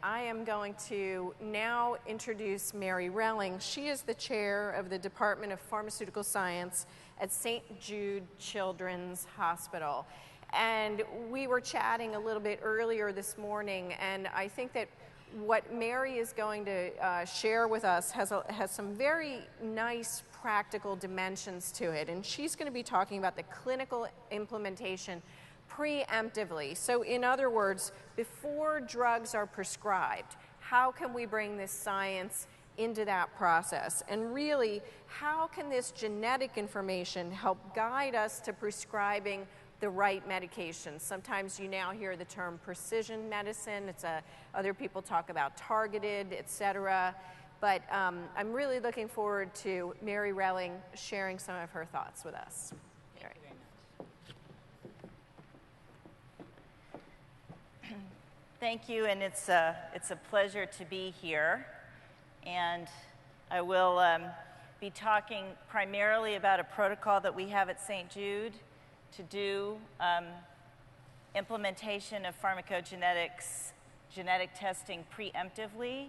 I am going to now introduce Mary Relling. She is the chair of the Department of Pharmaceutical Science at St. Jude Children's Hospital. And we were chatting a little bit earlier this morning, and I think that what Mary is going to share with us has some very nice practical dimensions to it. And she's going to be talking about the clinical implementation preemptively. So in other words, before drugs are prescribed, how can we bring this science into that process? And really, how can this genetic information help guide us to prescribing the right medications? Sometimes you now hear the term precision medicine. Other people talk about targeted, etc. But I'm really looking forward to Mary Relling sharing some of her thoughts with us. Thank you, and it's a pleasure to be here. And I will be talking primarily about a protocol that we have at St. Jude to do implementation of pharmacogenetics, genetic testing preemptively.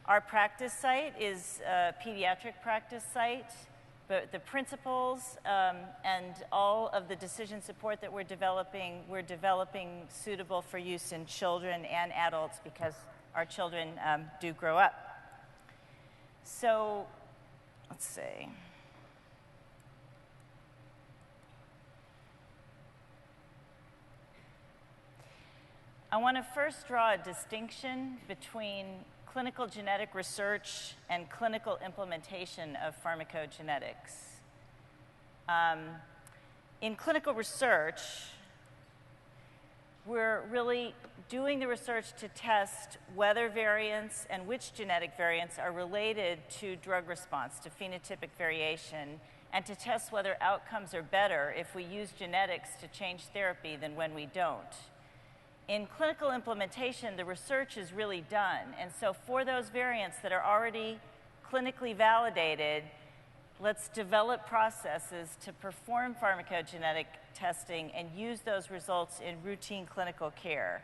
Our practice site is a pediatric practice site, but the principles and all of the decision support that we're developing suitable for use in children and adults because our children do grow up. So, let's see. I want to first draw a distinction between clinical genetic research and clinical implementation of pharmacogenetics. In clinical research, we're really doing the research to test whether variants and which genetic variants are related to drug response, to phenotypic variation, and to test whether outcomes are better if we use genetics to change therapy than when we don't. In clinical implementation, the research is really done, and so for those variants that are already clinically validated, let's develop processes to perform pharmacogenetic testing and use those results in routine clinical care.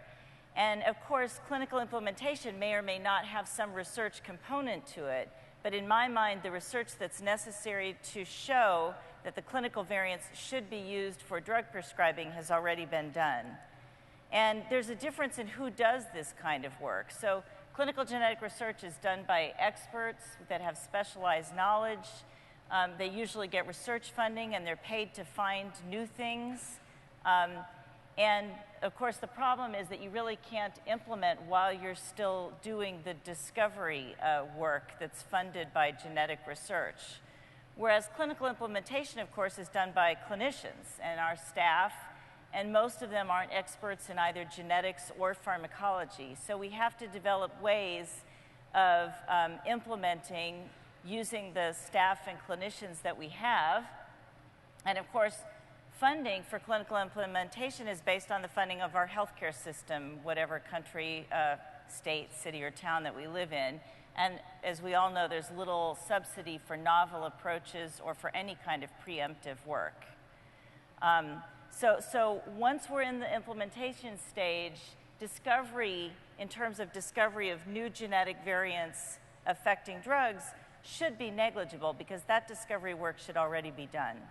And of course, clinical implementation may or may not have some research component to it, but in my mind, the research that's necessary to show that the clinical variants should be used for drug prescribing has already been done. And there's a difference in who does this kind of work. So clinical genetic research is done by experts that have specialized knowledge. They usually get research funding and they're paid to find new things. And of course, the problem is that you really can't implement while you're still doing the discovery work that's funded by genetic research. Whereas clinical implementation, of course, is done by clinicians and our staff, and most of them aren't experts in either genetics or pharmacology. So we have to develop ways of implementing using the staff and clinicians that we have. And of course, funding for clinical implementation is based on the funding of our healthcare system, whatever country, state, city, or town that we live in. And as we all know, there's little subsidy for novel approaches or for any kind of preemptive work. So once we're in the implementation stage, discovery, in terms of discovery of new genetic variants affecting drugs, should be negligible because that discovery work should already be done.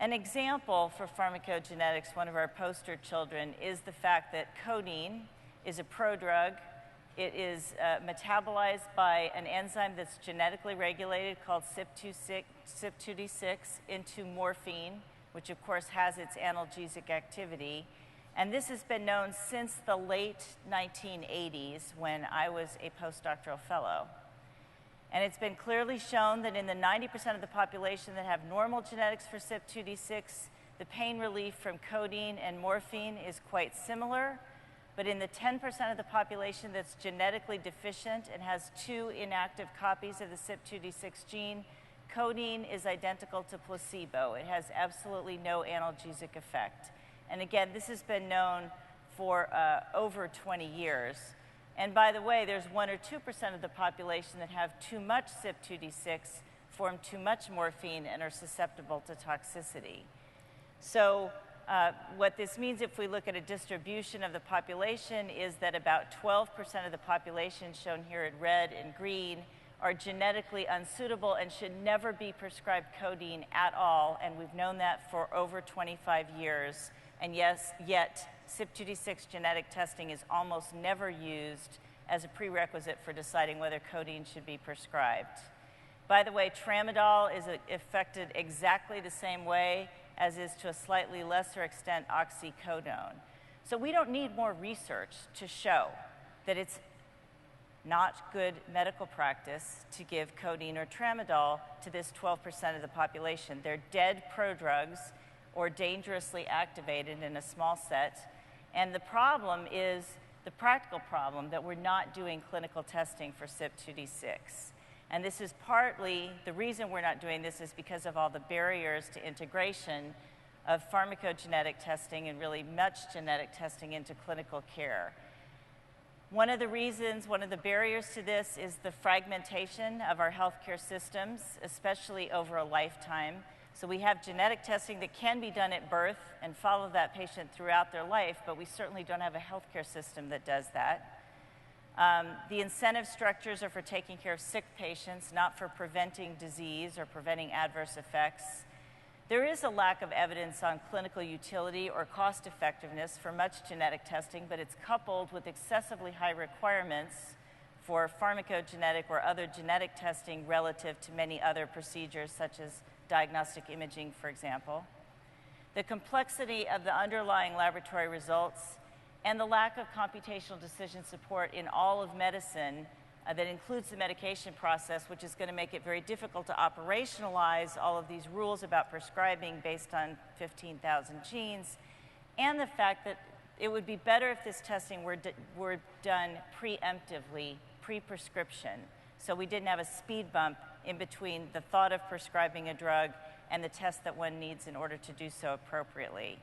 An example for pharmacogenetics, one of our poster children, is the fact that codeine is a prodrug. It is metabolized by an enzyme that's genetically regulated called CYP2D6 into morphine, which of course has its analgesic activity. And this has been known since the late 1980s when I was a postdoctoral fellow. And it's been clearly shown that in the 90% of the population that have normal genetics for CYP2D6, the pain relief from codeine and morphine is quite similar. But in the 10% of the population that's genetically deficient and has 2 inactive copies of the CYP2D6 gene, codeine is identical to placebo. It has absolutely no analgesic effect. And again, this has been known for over 20 years. And by the way, there's 1 or 2% of the population that have too much CYP2D6, form too much morphine, and are susceptible to toxicity. So What this means, if we look at a distribution of the population, is that about 12% of the population, shown here in red and green, are genetically unsuitable and should never be prescribed codeine at all, and we've known that for over 25 years. And yes, yet CYP2D6 genetic testing is almost never used as a prerequisite for deciding whether codeine should be prescribed. By the way, tramadol is affected exactly the same way, as is to a slightly lesser extent oxycodone. So we don't need more research to show that it's not good medical practice to give codeine or tramadol to this 12% of the population. They're dead prodrugs or dangerously activated in a small set. And the problem is the practical problem that we're not doing clinical testing for CYP2D6. And this is partly, the reason we're not doing this is because of all the barriers to integration of pharmacogenetic testing and really much genetic testing into clinical care. One of the reasons, one of the barriers to this is the fragmentation of our healthcare systems, especially over a lifetime. So we have genetic testing that can be done at birth and follow that patient throughout their life, but we certainly don't have a healthcare system that does that. The incentive structures are for taking care of sick patients, not for preventing disease or preventing adverse effects. There is a lack of evidence on clinical utility or cost effectiveness for much genetic testing, but it's coupled with excessively high requirements for pharmacogenetic or other genetic testing relative to many other procedures, such as diagnostic imaging, for example. The complexity of the underlying laboratory results and the lack of computational decision support in all of medicine that includes the medication process, which is going to make it very difficult to operationalize all of these rules about prescribing based on 15,000 genes, and the fact that it would be better if this testing were done preemptively, pre-prescription, so we didn't have a speed bump in between the thought of prescribing a drug and the test that one needs in order to do so appropriately.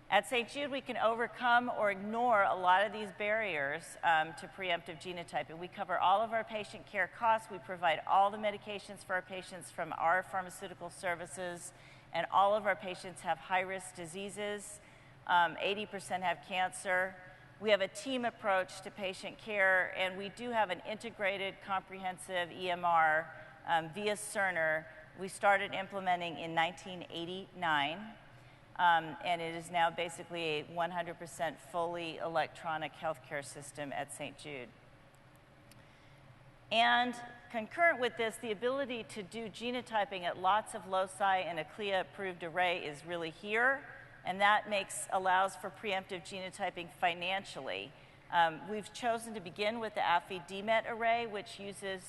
At St. Jude, we can overcome or ignore a lot of these barriers to preemptive genotyping. We cover all of our patient care costs. We provide all the medications for our patients from our pharmaceutical services, and all of our patients have high-risk diseases. 80% have cancer. We have a team approach to patient care, and we do have an integrated, comprehensive EMR via Cerner. We started implementing in 1989. And it is now basically a 100% fully electronic healthcare system at St. Jude. And concurrent with this, the ability to do genotyping at lots of loci in a CLIA-approved array is really here, and that allows for preemptive genotyping financially. We've chosen to begin with the AFI-DMET array, which uses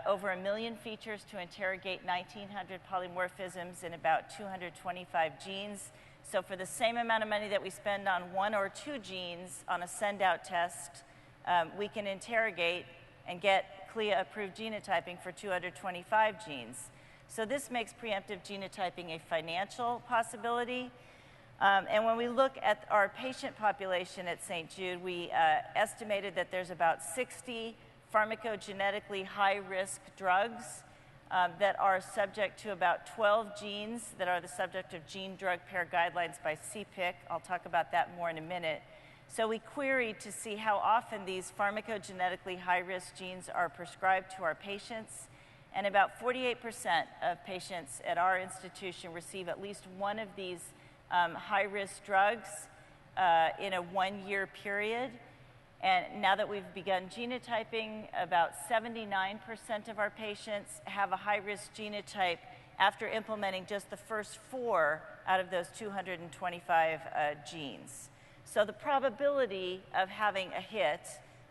over 1 million features to interrogate 1,900 polymorphisms in about 225 genes. So for the same amount of money that we spend on 1 or 2 genes on a send-out test, we can interrogate and get CLIA-approved genotyping for 225 genes. So this makes preemptive genotyping a financial possibility. And when we look at our patient population at St. Jude, we estimated that there's about 60 pharmacogenetically high-risk drugs that are subject to about 12 genes that are the subject of gene-drug pair guidelines by CPIC. I'll talk about that more in a minute. So we queried to see how often these pharmacogenetically high-risk genes are prescribed to our patients, and about 48% of patients at our institution receive at least one of these high-risk drugs in a 1-year period. And now that we've begun genotyping, about 79% of our patients have a high-risk genotype after implementing just the first 4 out of those 225 genes. So the probability of having a hit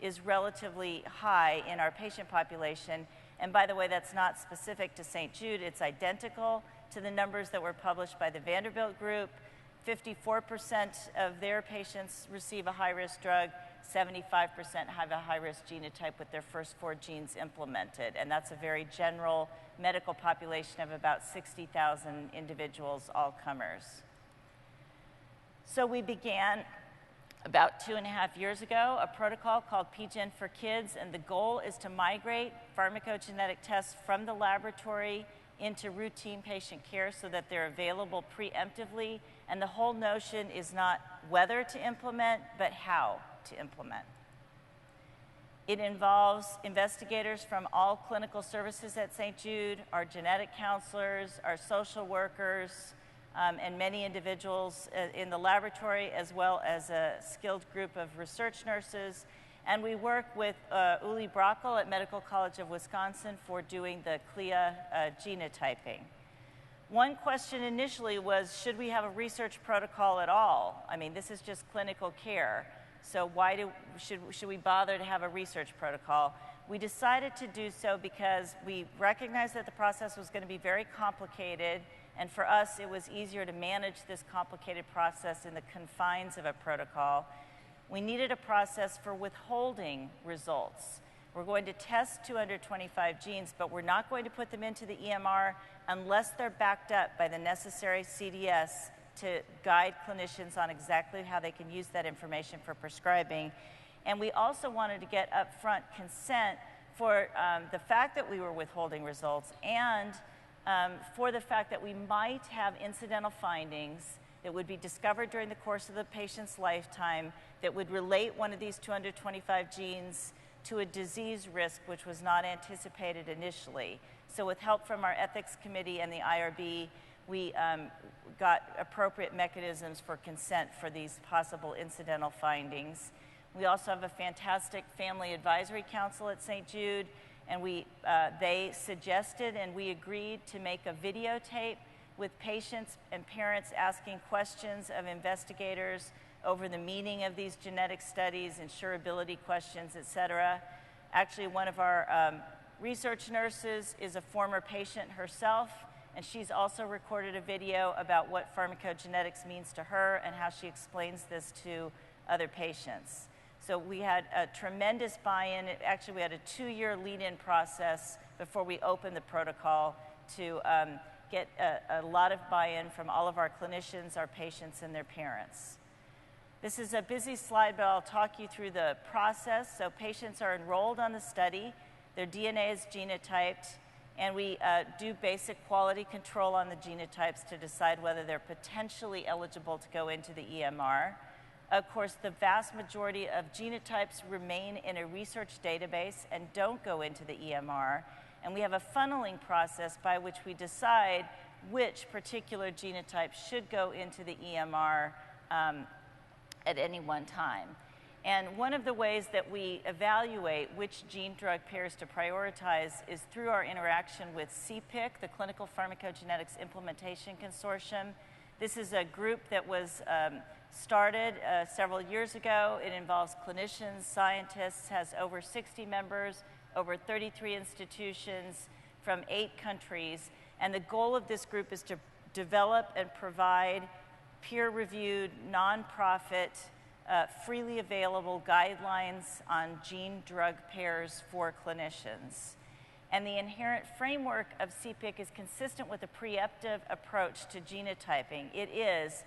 is relatively high in our patient population. And by the way, that's not specific to St. Jude. It's identical to the numbers that were published by the Vanderbilt group. 54% of their patients receive a high-risk drug. 75% have a high-risk genotype with their first 4 genes implemented. And that's a very general medical population of about 60,000 individuals, all comers. So we began about 2.5 years ago a protocol called PGen for Kids, and the goal is to migrate pharmacogenetic tests from the laboratory into routine patient care so that they're available preemptively And the whole notion is not whether to implement, but how to implement. It involves investigators from all clinical services at St. Jude, our genetic counselors, our social workers, and many individuals in the laboratory, as well as a skilled group of research nurses. And we work with Uli Brockel at Medical College of Wisconsin for doing the CLIA genotyping. One question initially was, should we have a research protocol at all? I mean, this is just clinical care. So why should we bother to have a research protocol? We decided to do so because we recognized that the process was going to be very complicated, and for us it was easier to manage this complicated process in the confines of a protocol. We needed a process for withholding results. We're going to test 225 genes, but we're not going to put them into the EMR unless they're backed up by the necessary CDS to guide clinicians on exactly how they can use that information for prescribing. And we also wanted to get upfront consent for the fact that we were withholding results and for the fact that we might have incidental findings that would be discovered during the course of the patient's lifetime that would relate one of these 225 genes to a disease risk which was not anticipated initially. So with help from our ethics committee and the IRB, we got appropriate mechanisms for consent for these possible incidental findings. We also have a fantastic family advisory council at St. Jude, and they suggested and we agreed to make a videotape with patients and parents asking questions of investigators over the meaning of these genetic studies, insurability questions, et cetera. Actually, one of our research nurses is a former patient herself, and she's also recorded a video about what pharmacogenetics means to her and how she explains this to other patients. So we had a tremendous buy-in. Actually, we had a 2-year lead-in process before we opened the protocol to get a lot of buy-in from all of our clinicians, our patients, and their parents. This is a busy slide, but I'll talk you through the process. So patients are enrolled on the study. Their DNA is genotyped, and we do basic quality control on the genotypes to decide whether they're potentially eligible to go into the EMR. Of course, the vast majority of genotypes remain in a research database and don't go into the EMR. And we have a funneling process by which we decide which particular genotype should go into the EMR at any one time. And one of the ways that we evaluate which gene-drug pairs to prioritize is through our interaction with CPIC, the Clinical Pharmacogenetics Implementation Consortium. This is a group that was started several years ago. It involves clinicians, scientists, has over 60 members, over 33 institutions from 8 countries. And the goal of this group is to develop and provide peer-reviewed, nonprofit, freely available guidelines on gene-drug pairs for clinicians. And the inherent framework of CPIC is consistent with a preemptive approach to genotyping. It is,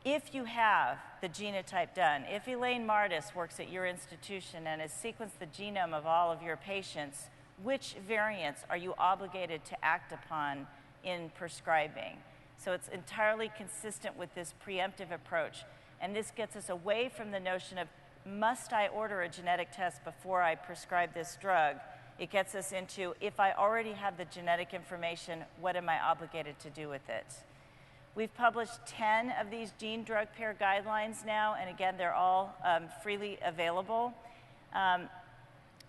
if you have the genotype done, if Elaine Martis works at your institution and has sequenced the genome of all of your patients, which variants are you obligated to act upon in prescribing? So it's entirely consistent with this preemptive approach. And this gets us away from the notion of, must I order a genetic test before I prescribe this drug? It gets us into, if I already have the genetic information, what am I obligated to do with it? We've published 10 of these gene-drug pair guidelines now, and again, they're all freely available.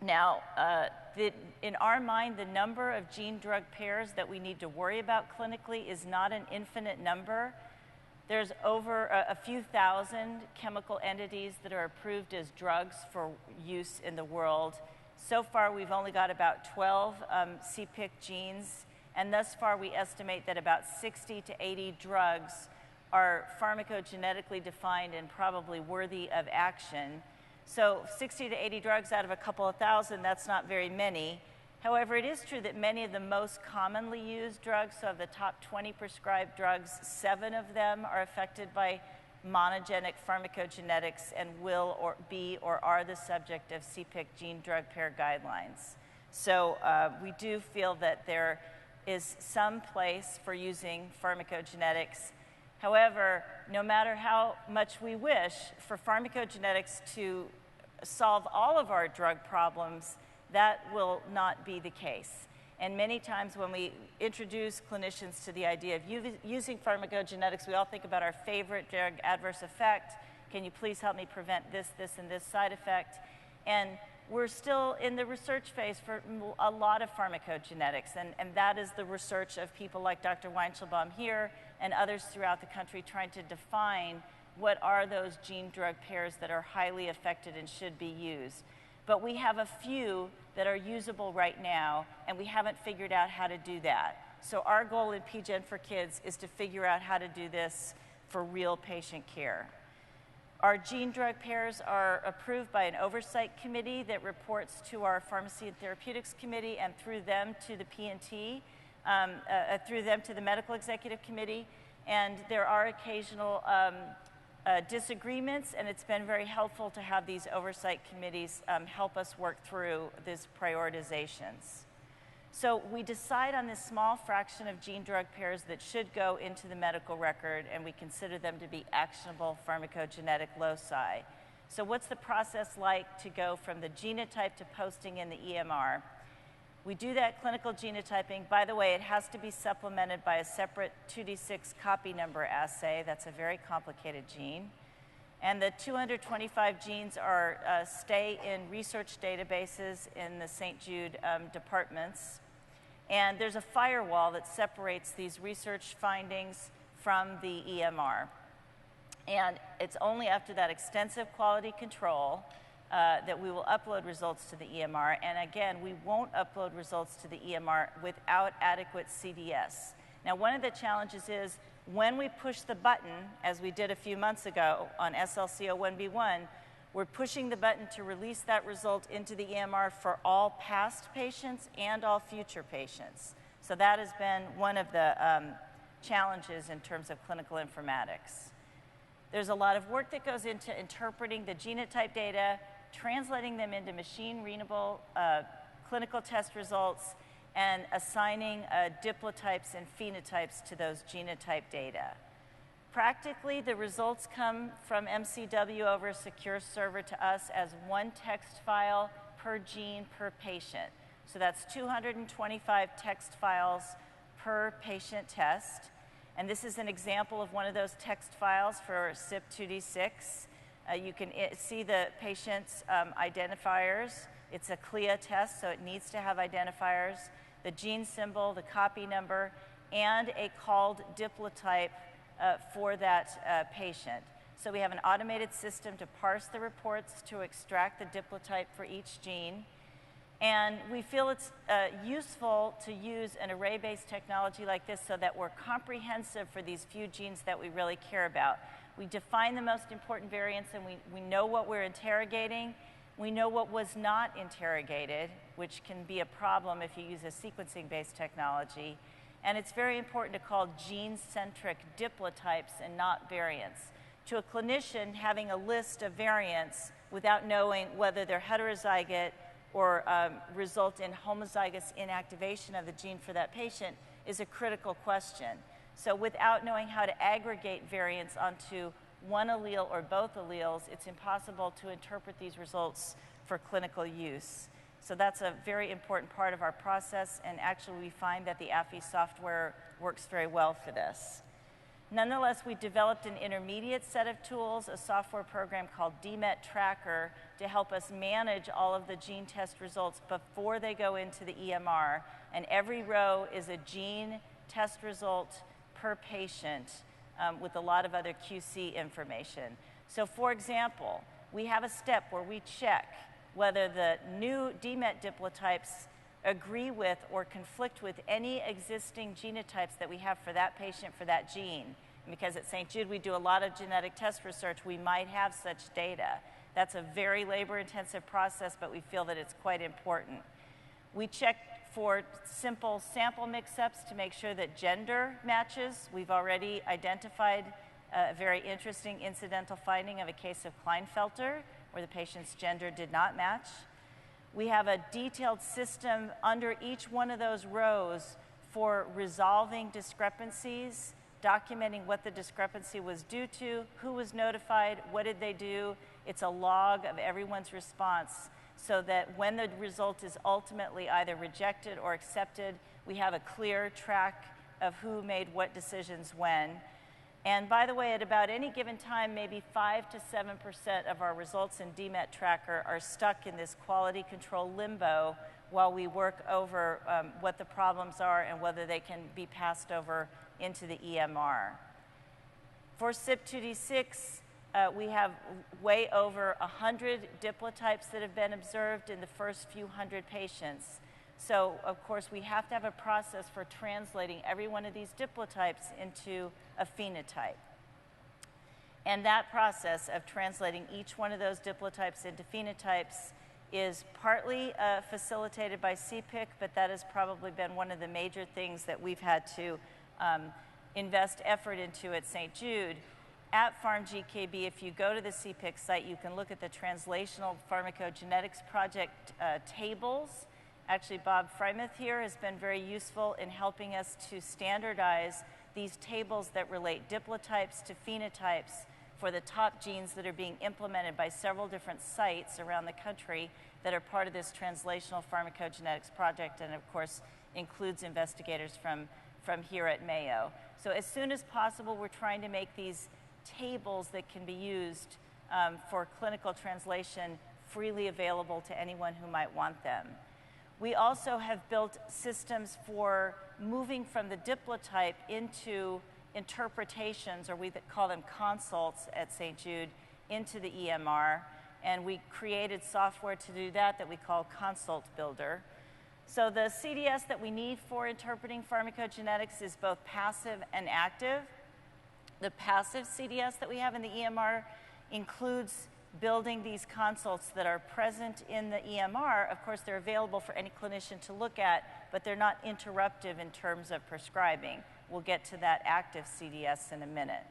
In our mind, the number of gene-drug pairs that we need to worry about clinically is not an infinite number. There's over a few thousand chemical entities that are approved as drugs for use in the world. So far, we've only got about 12 CPIC genes, and thus far we estimate that about 60 to 80 drugs are pharmacogenetically defined and probably worthy of action. So 60 to 80 drugs out of a couple of thousand, that's not very many. However, it is true that many of the most commonly used drugs, so of the top 20 prescribed drugs, 7 of them are affected by monogenic pharmacogenetics and will or be or are the subject of CPIC gene-drug pair guidelines. So we do feel that there is some place for using pharmacogenetics However, no matter how much we wish for pharmacogenetics to solve all of our drug problems, that will not be the case. And many times when we introduce clinicians to the idea of using pharmacogenetics, we all think about our favorite drug adverse effect. Can you please help me prevent this, this, and this side effect? And we're still in the research phase for a lot of pharmacogenetics, and that is the research of people like Dr. Weinschelbaum here and others throughout the country trying to define what are those gene-drug pairs that are highly affected and should be used. But we have a few that are usable right now, and we haven't figured out how to do that. So our goal in PGen for Kids is to figure out how to do this for real patient care. Our gene-drug pairs are approved by an oversight committee that reports to our Pharmacy and Therapeutics Committee, and through them to the P&T, through them to the Medical Executive Committee. And there are occasional disagreements, and it's been very helpful to have these oversight committees help us work through these prioritizations. So we decide on this small fraction of gene-drug pairs that should go into the medical record, and we consider them to be actionable pharmacogenetic loci. So what's the process like to go from the genotype to posting in the EMR? We do that clinical genotyping. By the way, it has to be supplemented by a separate 2D6 copy number assay. That's a very complicated gene. And the 225 genes are stay in research databases in the St. Jude departments. And there's a firewall that separates these research findings from the EMR. And it's only after that extensive quality control that we will upload results to the EMR. And again, we won't upload results to the EMR without adequate CDS. Now, one of the challenges is when we push the button, as we did a few months ago on SLC01B1, we're pushing the button to release that result into the EMR for all past patients and all future patients. So that has been one of the challenges in terms of clinical informatics. There's a lot of work that goes into interpreting the genotype data, translating them into machine-readable clinical test results, and assigning diplotypes and phenotypes to those genotype data. Practically, the results come from MCW over a secure server to us as one text file per gene per patient. So that's 225 text files per patient test. And this is an example of one of those text files for CYP2D6. You can see the patient's identifiers. It's a CLIA test, so it needs to have identifiers, the gene symbol, the copy number, and a called diplotype for that patient. So we have an automated system to parse the reports to extract the diplotype for each gene. And we feel it's useful to use an array-based technology like this so that we're comprehensive for these few genes that we really care about. We define the most important variants, and we know what we're interrogating. We know what was not interrogated, which can be a problem if you use a sequencing-based technology. And it's very important to call gene-centric diplotypes and not variants. To a clinician, having a list of variants without knowing whether they're heterozygote or result in homozygous inactivation of the gene for that patient is a critical question. So without knowing how to aggregate variants onto one allele or both alleles, it's impossible to interpret these results for clinical use. So that's a very important part of our process, and actually we find that the AFI software works very well for this. Nonetheless, we developed an intermediate set of tools, a software program called DMET Tracker, to help us manage all of the gene test results before they go into the EMR. And every row is a gene test result per patient with a lot of other QC information. So for example, we have a step where we check whether the new DMET diplotypes agree with or conflict with any existing genotypes that we have for that patient for that gene. And because at St. Jude we do a lot of genetic test research, we might have such data. That's a very labor-intensive process, but we feel that it's quite important. We check for simple sample mix-ups to make sure that gender matches. We've already identified a very interesting incidental finding of a case of Klinefelter, where the patient's gender did not match. We have a detailed system under each one of those rows for resolving discrepancies documenting what the discrepancy was due to, who was notified, what did they do. It's a log of everyone's response so that when the result is ultimately either rejected or accepted, we have a clear track of who made what decisions when. And by the way, at about any given time, maybe 5 to 7% of our results in DMET tracker are stuck in this quality control limbo while we work over what the problems are and whether they can be passed over into the EMR. For CYP2D6, we have way over 100 diplotypes that have been observed in the first few hundred patients. So, of course, we have to have a process for translating every one of these diplotypes into a phenotype. And that process of translating each one of those diplotypes into phenotypes is partly facilitated by CPIC, but that has probably been one of the major things that we've had to invest effort into at St. Jude. At PharmGKB, if you go to the CPIC site, you can look at the Translational Pharmacogenetics Project tables. Actually, Bob Frymouth here has been very useful in helping us to standardize these tables that relate diplotypes to phenotypes for the top genes that are being implemented by several different sites around the country that are part of this Translational Pharmacogenetics project, and of course includes investigators from here at Mayo. So as soon as possible, we're trying to make these tables that can be used for clinical translation freely available to anyone who might want them. We also have built systems for moving from the diplotype into interpretations, or we call them consults at St. Jude, into the EMR. And we created software to do that we call Consult Builder. So the CDS that we need for interpreting pharmacogenetics is both passive and active. The passive CDS that we have in the EMR includes building these consults that are present in the EMR. Of course, they're available for any clinician to look at, but they're not interruptive in terms of prescribing. We'll get to that active CDS in a minute.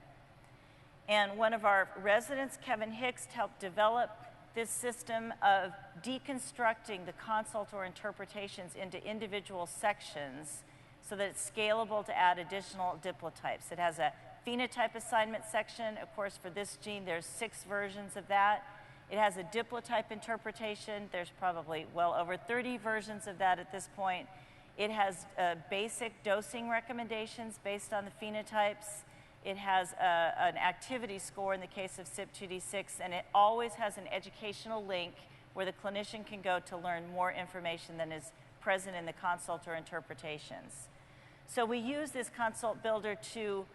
And one of our residents, Kevin Hicks, helped develop this system of deconstructing the consult or interpretations into individual sections so that it's scalable to add additional diplotypes. It has a phenotype assignment section. Of course, for this gene, there's 6 versions of that. It has a diplotype interpretation. There's probably well over 30 versions of that at this point. It has basic dosing recommendations based on the phenotypes. It has an activity score in the case of CYP2D6, and it always has an educational link where the clinician can go to learn more information than is present in the consult or interpretations. So we use this consult builder to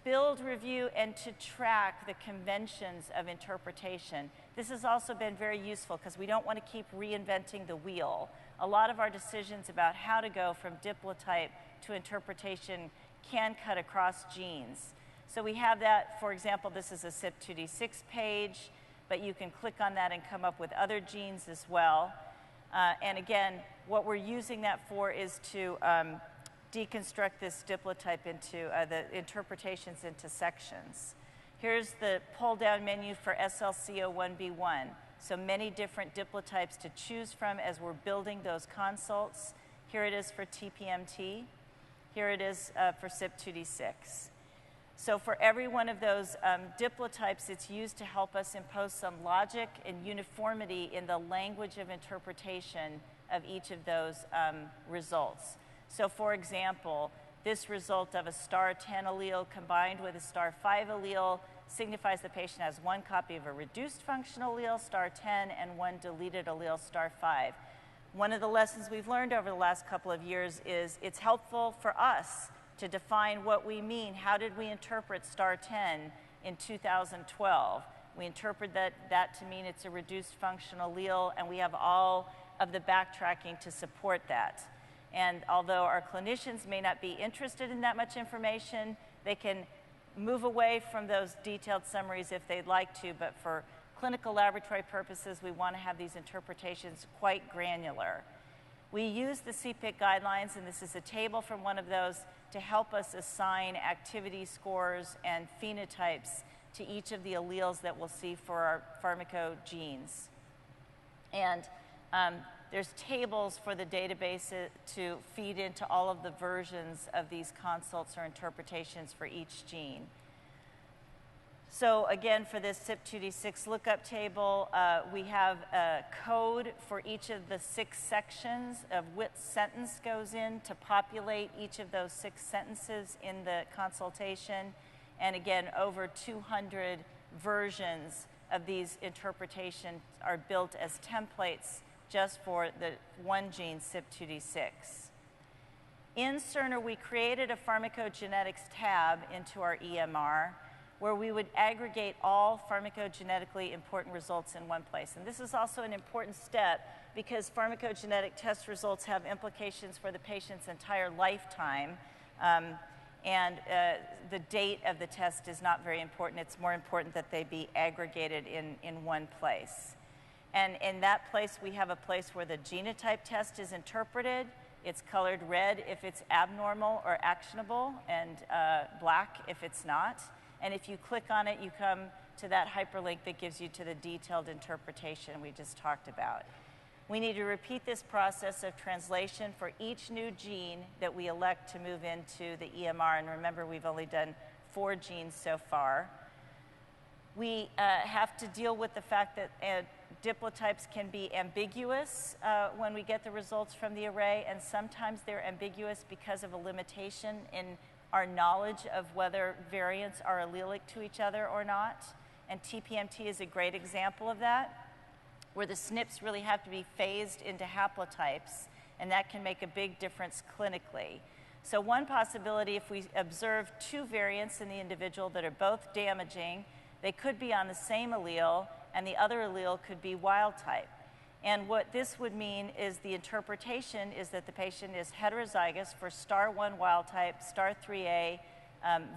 build, review, and to track the conventions of interpretation. This has also been very useful because we don't want to keep reinventing the wheel. A lot of our decisions about how to go from diplotype to interpretation can cut across genes. So we have that, for example, this is a CYP2D6 page, but you can click on that and come up with other genes as well. And again, what we're using that for is to deconstruct this diplotype into the interpretations into sections. Here's the pull-down menu for SLC01B1. So many different diplotypes to choose from as we're building those consults. Here it is for TPMT. Here it is for CYP2D6. So for every one of those diplotypes, it's used to help us impose some logic and uniformity in the language of interpretation of each of those results. So for example, this result of a star 10 allele combined with a star 5 allele signifies the patient has one copy of a reduced functional allele, star 10, and one deleted allele, star 5. One of the lessons we've learned over the last couple of years is it's helpful for us to define what we mean. How did we interpret star 10 in 2012? We interpret that to mean it's a reduced functional allele, and we have all of the backtracking to support that. And although our clinicians may not be interested in that much information, they can move away from those detailed summaries if they'd like to, but for clinical laboratory purposes, we want to have these interpretations quite granular. We use the CPIC guidelines, and this is a table from one of those, to help us assign activity scores and phenotypes to each of the alleles that we'll see for our pharmacogenes. And there's tables for the database to feed into all of the versions of these consults or interpretations for each gene. So again, for this CYP2D6 lookup table, we have a code for each of the 6 sections of which sentence goes in to populate each of those 6 sentences in the consultation. And again, over 200 versions of these interpretations are built as templates just for the one gene, CYP2D6. In Cerner, we created a pharmacogenetics tab into our EMR where we would aggregate all pharmacogenetically important results in one place. And this is also an important step because pharmacogenetic test results have implications for the patient's entire lifetime. The date of the test is not very important. It's more important that they be aggregated in one place. And in that place, we have a place where the genotype test is interpreted. It's colored red if it's abnormal or actionable, and black if it's not. And if you click on it, you come to that hyperlink that gives you to the detailed interpretation we just talked about. We need to repeat this process of translation for each new gene that we elect to move into the EMR. And remember, we've only done 4 genes so far. We have to deal with the fact that diplotypes can be ambiguous when we get the results from the array, and sometimes they're ambiguous because of a limitation in our knowledge of whether variants are allelic to each other or not. And TPMT is a great example of that, where the SNPs really have to be phased into haplotypes, and that can make a big difference clinically. So one possibility, if we observe 2 variants in the individual that are both damaging, they could be on the same allele, and the other allele could be wild type. And what this would mean is the interpretation is that the patient is heterozygous for star1 wild type, star3A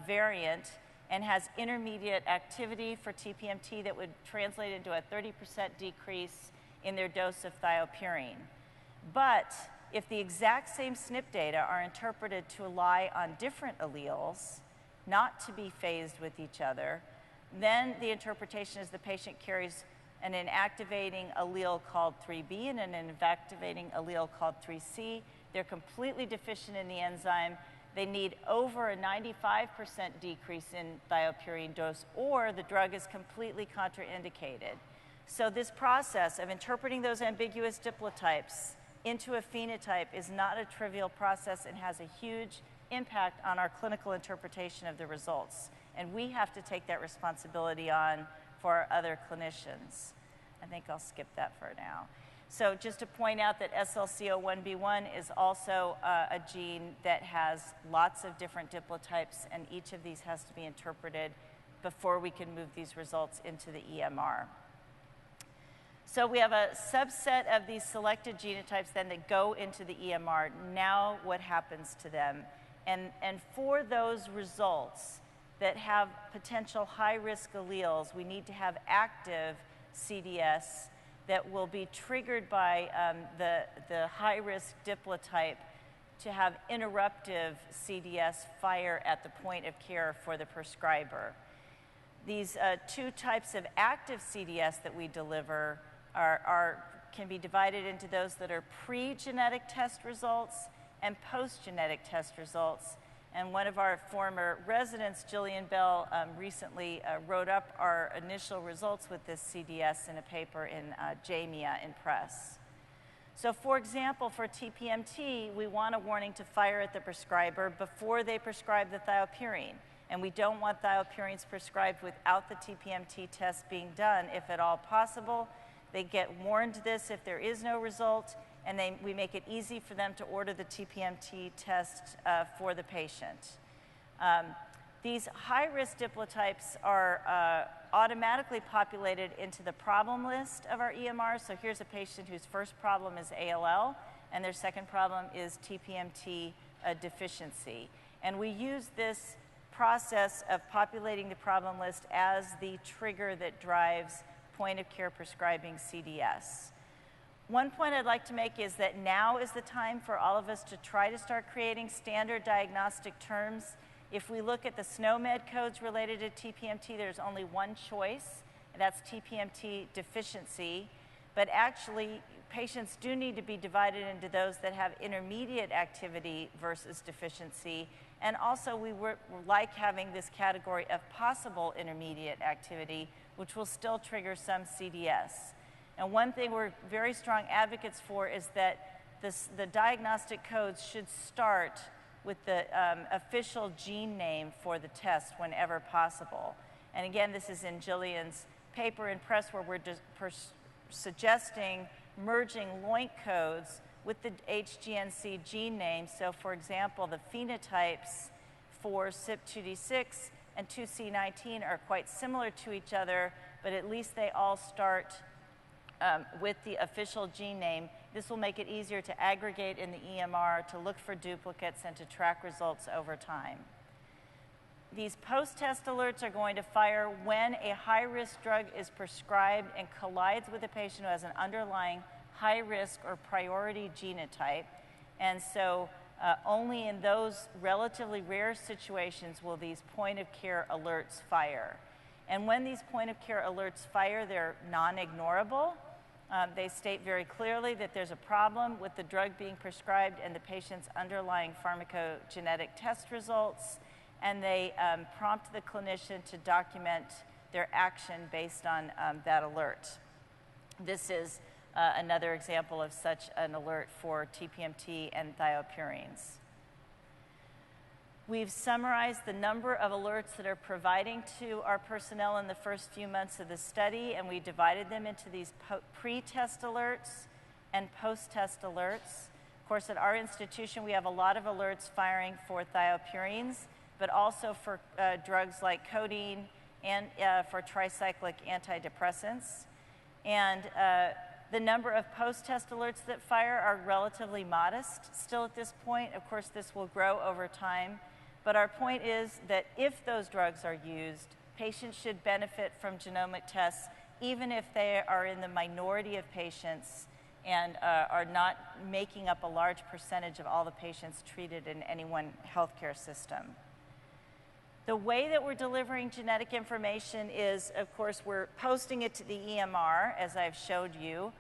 variant, and has intermediate activity for TPMT that would translate into a 30% decrease in their dose of thiopurine. But if the exact same SNP data are interpreted to lie on different alleles, not to be phased with each other, then the interpretation is the patient carries an inactivating allele called 3B and an inactivating allele called 3C. They're completely deficient in the enzyme. They need over a 95% decrease in thiopurine dose, or the drug is completely contraindicated. So this process of interpreting those ambiguous diplotypes into a phenotype is not a trivial process and has a huge impact on our clinical interpretation of the results. And we have to take that responsibility on for our other clinicians. I think I'll skip that for now. So just to point out that SLC01B1 is also a gene that has lots of different diplotypes, and each of these has to be interpreted before we can move these results into the EMR. So we have a subset of these selected genotypes then that go into the EMR. Now what happens to them? And for those results that have potential high-risk alleles, we need to have active CDS that will be triggered by the high-risk diplotype to have interruptive CDS fire at the point of care for the prescriber. These 2 types of active CDS that we deliver can be divided into those that are pre-genetic test results and post-genetic test results. And one of our former residents, Jillian Bell, recently wrote up our initial results with this CDS in a paper in JAMIA in Press. So for example, for TPMT, we want a warning to fire at the prescriber before they prescribe the thiopurine. And we don't want thiopurines prescribed without the TPMT test being done, if at all possible. They get warned this if there is no result, and we make it easy for them to order the TPMT test for the patient. These high-risk diplotypes are automatically populated into the problem list of our EMR. So here's a patient whose first problem is ALL, and their second problem is TPMT deficiency. And we use this process of populating the problem list as the trigger that drives point-of-care prescribing CDS. One point I'd like to make is that now is the time for all of us to try to start creating standard diagnostic terms. If we look at the SNOMED codes related to TPMT, there's only one choice, and that's TPMT deficiency. But actually, patients do need to be divided into those that have intermediate activity versus deficiency. And also we like having this category of possible intermediate activity, which will still trigger some CDS. And one thing we're very strong advocates for is that the diagnostic codes should start with the official gene name for the test whenever possible. And again, this is in Jillian's paper in Press, where we're suggesting merging LOINC codes with the HGNC gene name. So for example, the phenotypes for CYP2D6 and 2C19 are quite similar to each other, but at least they all start with the official gene name. This will make it easier to aggregate in the EMR, to look for duplicates, and to track results over time. These post-test alerts are going to fire when a high-risk drug is prescribed and collides with a patient who has an underlying high-risk or priority genotype. And so only in those relatively rare situations will these point-of-care alerts fire. And when these point-of-care alerts fire, they're non-ignorable. They state very clearly that there's a problem with the drug being prescribed and the patient's underlying pharmacogenetic test results, and they prompt the clinician to document their action based on that alert. This is another example of such an alert for TPMT and thiopurines. We've summarized the number of alerts that are providing to our personnel in the first few months of the study, and we divided them into these pre-test alerts and post-test alerts. Of course, at our institution, we have a lot of alerts firing for thiopurines, but also for drugs like codeine and for tricyclic antidepressants. And the number of post-test alerts that fire are relatively modest still at this point. Of course, this will grow over time. But our point is that if those drugs are used, patients should benefit from genomic tests, even if they are in the minority of patients and are not making up a large percentage of all the patients treated in any one healthcare system. The way that we're delivering genetic information is, of course, we're posting it to the EMR, as I've showed you,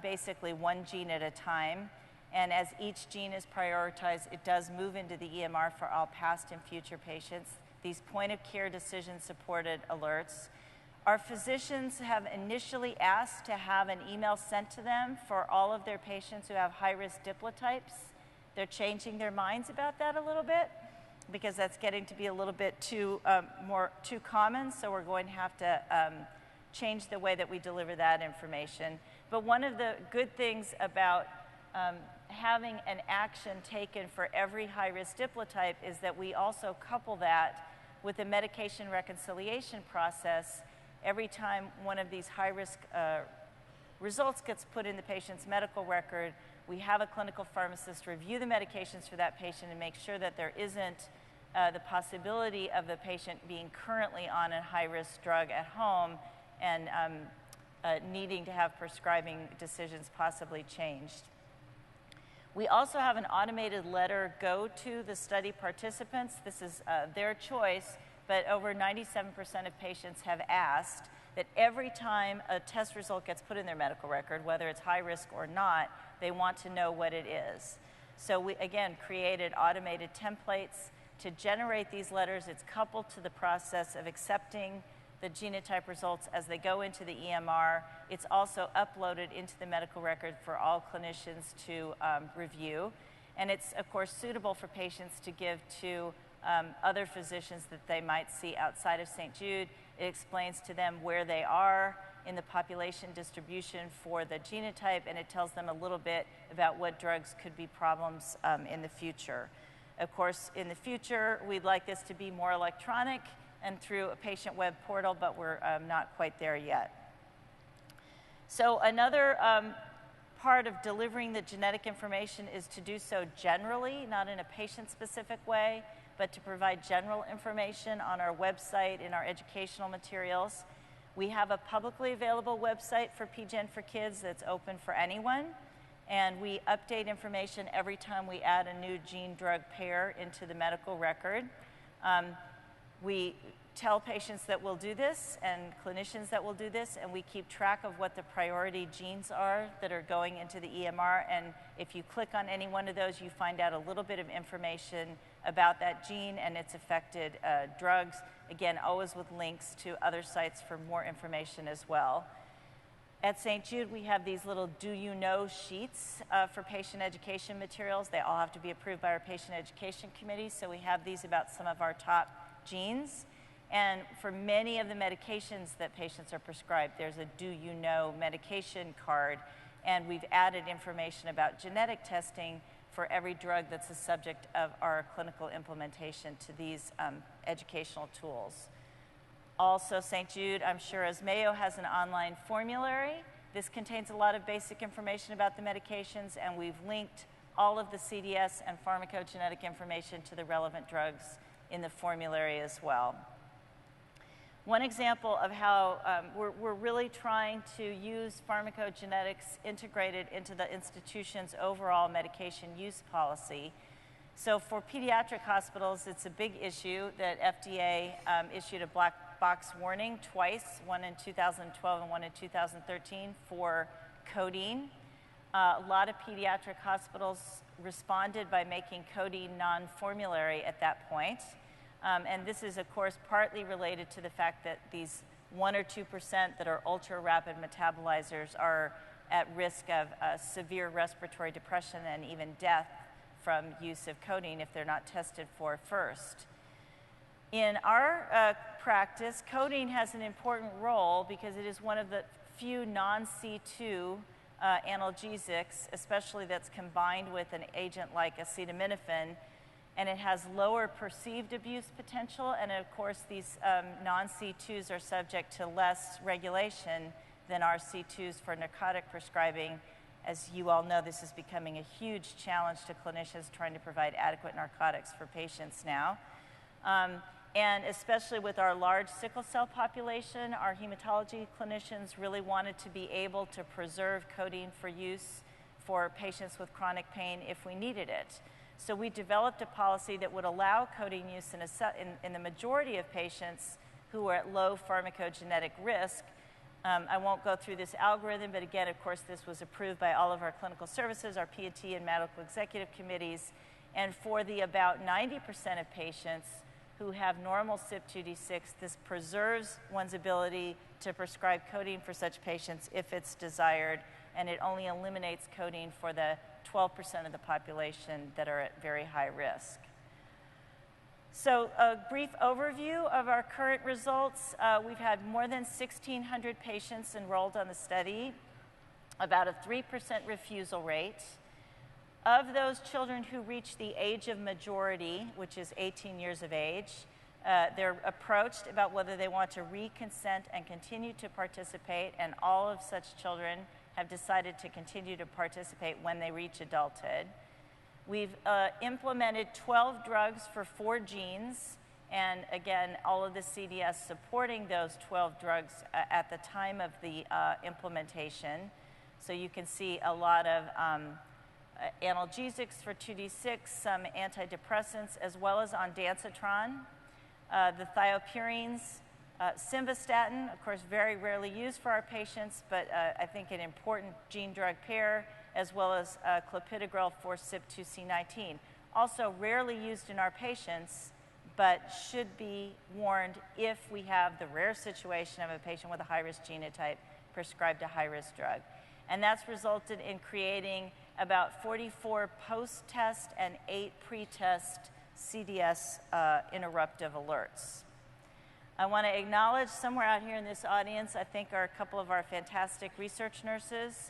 basically one gene at a time. And as each gene is prioritized, it does move into the EMR for all past and future patients. These point-of-care decision-supported alerts. Our physicians have initially asked to have an email sent to them for all of their patients who have high-risk diplotypes. They're changing their minds about that a little bit, because that's getting to be a little bit too common, so we're going to have to change the way that we deliver that information. But one of the good things about having an action taken for every high-risk diplotype is that we also couple that with a medication reconciliation process. Every time one of these high-risk results gets put in the patient's medical record, we have a clinical pharmacist review the medications for that patient and make sure that there isn't the possibility of the patient being currently on a high-risk drug at home and needing to have prescribing decisions possibly changed. We also have an automated letter go to the study participants. This is their choice, but over 97% of patients have asked that every time a test result gets put in their medical record, whether it's high risk or not, they want to know what it is. So we, again, created automated templates to generate these letters. It's coupled to the process of accepting the genotype results as they go into the EMR. It's also uploaded into the medical record for all clinicians to review. And it's, of course, suitable for patients to give to other physicians that they might see outside of St. Jude. It explains to them where they are in the population distribution for the genotype, and it tells them a little bit about what drugs could be problems in the future. Of course, in the future, we'd like this to be more electronic and through a patient web portal, but we're not quite there yet. So another part of delivering the genetic information is to do so generally, not in a patient-specific way, but to provide general information on our website, in our educational materials. We have a publicly available website for PGen for Kids that's open for anyone, and we update information every time we add a new gene-drug pair into the medical record. We tell patients that we'll do this and clinicians that will do this, and we keep track of what the priority genes are that are going into the EMR, and if you click on any one of those, you find out a little bit of information about that gene and its affected drugs. Again, always with links to other sites for more information as well. At St. Jude, we have these little do you know sheets for patient education materials. They all have to be approved by our patient education committee, so we have these about some of our top genes. And for many of the medications that patients are prescribed, there's a do you know medication card, and we've added information about genetic testing for every drug that's the subject of our clinical implementation to these educational tools. Also, St. Jude, I'm sure as Mayo, has an online formulary. This contains a lot of basic information about the medications, and we've linked all of the CDS and pharmacogenetic information to the relevant drugs in the formulary as well. One example of how we're really trying to use pharmacogenetics integrated into the institution's overall medication use policy. So for pediatric hospitals, it's a big issue that FDA issued a black box warning twice, one in 2012 and one in 2013 for codeine. A lot of pediatric hospitals responded by making codeine non-formulary at that point. And this is, of course, partly related to the fact that these 1 or 2% that are ultra-rapid metabolizers are at risk of severe respiratory depression and even death from use of codeine if they're not tested for first. In our practice, codeine has an important role because it is one of the few non-C2 analgesics, especially that's combined with an agent like acetaminophen, and it has lower perceived abuse potential, and of course these non-C2s are subject to less regulation than our C2s for narcotic prescribing. As you all know, this is becoming a huge challenge to clinicians trying to provide adequate narcotics for patients now. And especially with our large sickle cell population, our hematology clinicians really wanted to be able to preserve codeine for use for patients with chronic pain if we needed it. So we developed a policy that would allow codeine use in the majority of patients who are at low pharmacogenetic risk. I won't go through this algorithm, but again, of course, this was approved by all of our clinical services, our P&T and medical executive committees, and for the about 90% of patients who have normal CYP2D6, this preserves one's ability to prescribe codeine for such patients if it's desired, and it only eliminates codeine for the 12% of the population that are at very high risk. So a brief overview of our current results. We've had more than 1,600 patients enrolled on the study, about a 3% refusal rate. Of those children who reach the age of majority, which is 18 years of age, they're approached about whether they want to reconsent and continue to participate, and all of such children have decided to continue to participate when they reach adulthood. We've implemented 12 drugs for 4 genes, and again, all of the CDS supporting those 12 drugs at the time of the implementation. So you can see a lot of analgesics for 2D6, some antidepressants, as well as ondansetron, the thiopurines, simvastatin, of course, very rarely used for our patients, but I think an important gene-drug pair, as well as clopidogrel for CYP2C19. Also rarely used in our patients, but should be warned if we have the rare situation of a patient with a high-risk genotype prescribed a high-risk drug. And that's resulted in creating about 44 post-test and 8 pre-test CDS interruptive alerts. I want to acknowledge somewhere out here in this audience, I think are a couple of our fantastic research nurses,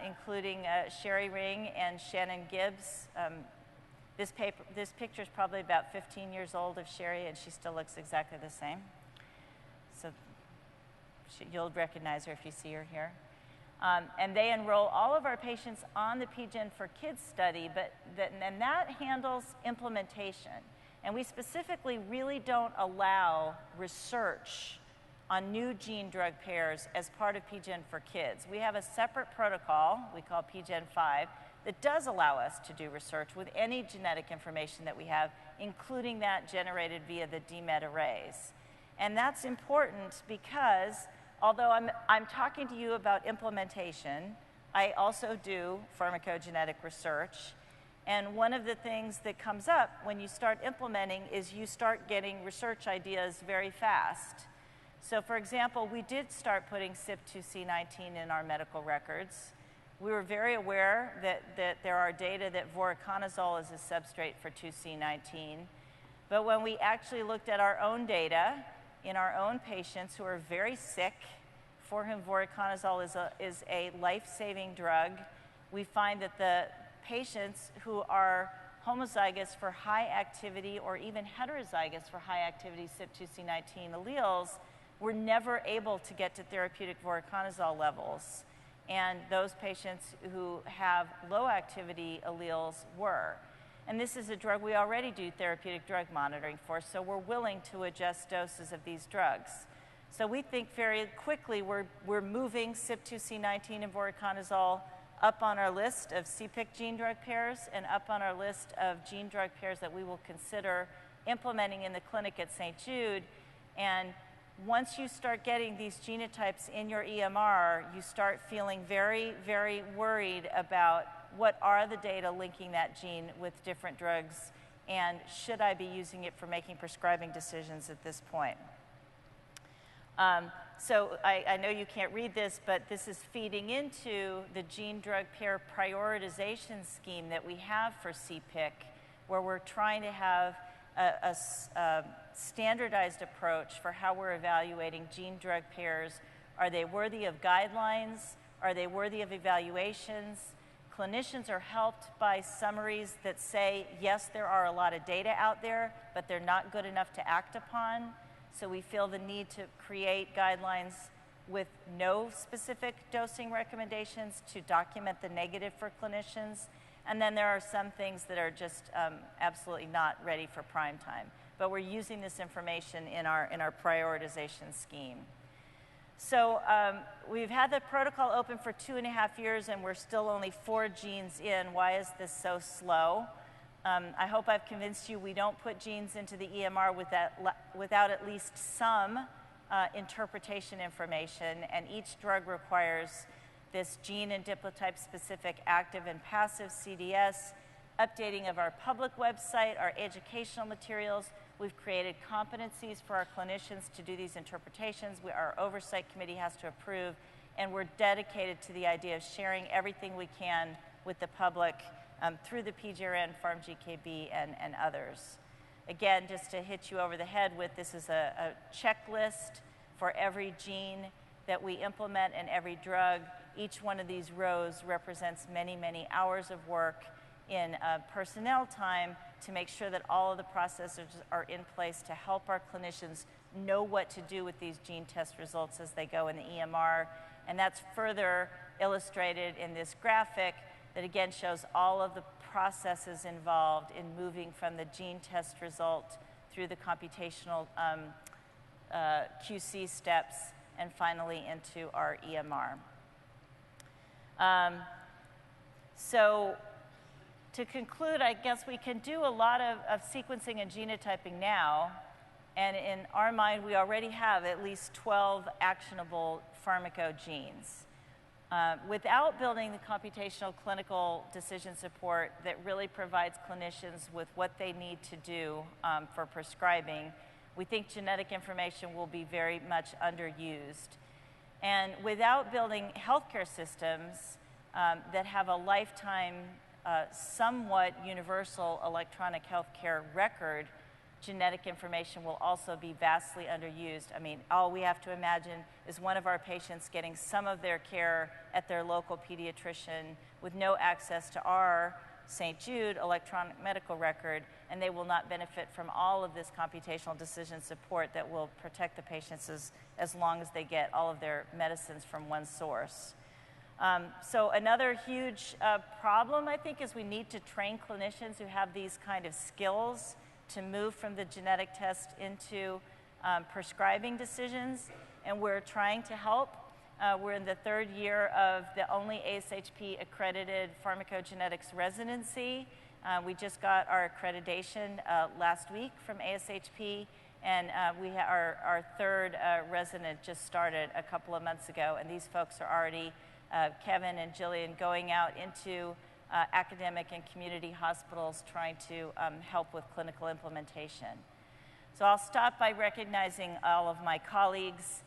including Sherry Ring and Shannon Gibbs. This picture is probably about 15 years old of Sherry, and she still looks exactly the same. So you'll recognize her if you see her here. And they enroll all of our patients on the PGen for Kids study, and that handles implementation. And we specifically really don't allow research on new gene-drug pairs as part of PGen for Kids. We have a separate protocol we call PGen 5 that does allow us to do research with any genetic information that we have, including that generated via the DMET arrays. And that's important because although I'm talking to you about implementation, I also do pharmacogenetic research. And one of the things that comes up when you start implementing is you start getting research ideas very fast. So for example, we did start putting CYP2C19 in our medical records. We were very aware that there are data that voriconazole is a substrate for 2C19. But when we actually looked at our own data in our own patients who are very sick, for whom voriconazole is a life-saving drug, we find that the patients who are homozygous for high activity or even heterozygous for high activity CYP2C19 alleles were never able to get to therapeutic voriconazole levels. And those patients who have low activity alleles were. And this is a drug we already do therapeutic drug monitoring for, so we're willing to adjust doses of these drugs. So we think very quickly we're moving CYP2C19 and voriconazole up on our list of CPIC gene drug pairs and up on our list of gene drug pairs that we will consider implementing in the clinic at St. Jude. And once you start getting these genotypes in your EMR, you start feeling very, very worried about what are the data linking that gene with different drugs, and should I be using it for making prescribing decisions at this point? So I know you can't read this, but this is feeding into the gene drug pair prioritization scheme that we have for CPIC, where we're trying to have a standardized approach for how we're evaluating gene drug pairs. Are they worthy of guidelines? Are they worthy of evaluations? Clinicians are helped by summaries that say, yes, there are a lot of data out there, but they're not good enough to act upon. So we feel the need to create guidelines with no specific dosing recommendations to document the negative for clinicians. And then there are some things that are just absolutely not ready for prime time. But we're using this information in our prioritization scheme. So we've had the protocol open for 2.5 years, and we're still only 4 genes in. Why is this so slow? I hope I've convinced you we don't put genes into the EMR without at least some interpretation information, and each drug requires this gene and diplotype specific active and passive CDS, updating of our public website, our educational materials. We've created competencies for our clinicians to do these interpretations. Our Oversight committee has to approve, and we're dedicated to the idea of sharing everything we can with the public through the PGRN, PharmGKB, and others. Again, just to hit you over the head with, this is a checklist for every gene that we implement and every drug. Each one of these rows represents many, many hours of work in personnel time to make sure that all of the processes are in place to help our clinicians know what to do with these gene test results as they go in the EMR. And that's further illustrated in this graphic that again shows all of the processes involved in moving from the gene test result through the computational QC steps and finally into our EMR. So to conclude, I guess we can do a lot of sequencing and genotyping now, and in our mind we already have at least 12 actionable pharmacogenes. Without building the computational clinical decision support that really provides clinicians with what they need to do for prescribing, we think genetic information will be very much underused. And without building healthcare systems that have a lifetime, somewhat universal electronic healthcare record, genetic information will also be vastly underused. I mean, all we have to imagine is one of our patients getting some of their care at their local pediatrician with no access to our St. Jude electronic medical record, and they will not benefit from all of this computational decision support that will protect the patients as long as they get all of their medicines from one source. So another huge problem, I think, is we need to train clinicians who have these kind of skills to move from the genetic test into prescribing decisions, and we're trying to help. We're in the 3rd year of the only ASHP accredited pharmacogenetics residency. We just got our accreditation last week from ASHP, And our third resident just started a couple of months ago, and these folks are already, Kevin and Jillian, going out into academic and community hospitals trying to help with clinical implementation. So I'll stop by recognizing all of my colleagues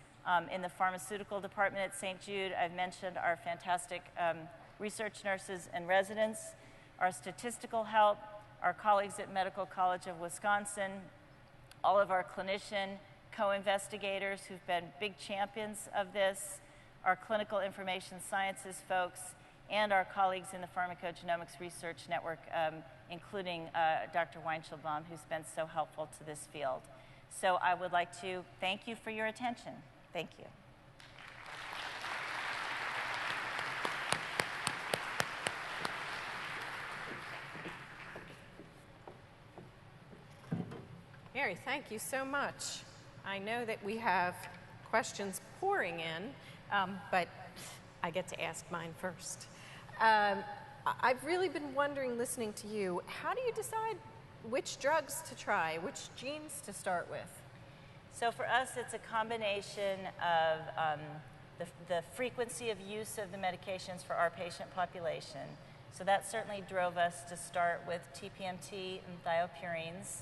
in the pharmaceutical department at St. Jude. I've mentioned our fantastic research nurses and residents, our statistical help, our colleagues at Medical College of Wisconsin, all of our clinician co-investigators who've been big champions of this, our clinical information sciences folks, and our colleagues in the Pharmacogenomics Research Network, including Dr. Weinschelbaum, who's been so helpful to this field. So I would like to thank you for your attention. Thank you. Mary, thank you so much. I know that we have questions pouring in, but I get to ask mine first. I've really been wondering, listening to you, how do you decide which drugs to try, which genes to start with? So for us, it's a combination of the frequency of use of the medications for our patient population. So that certainly drove us to start with TPMT and thiopurines,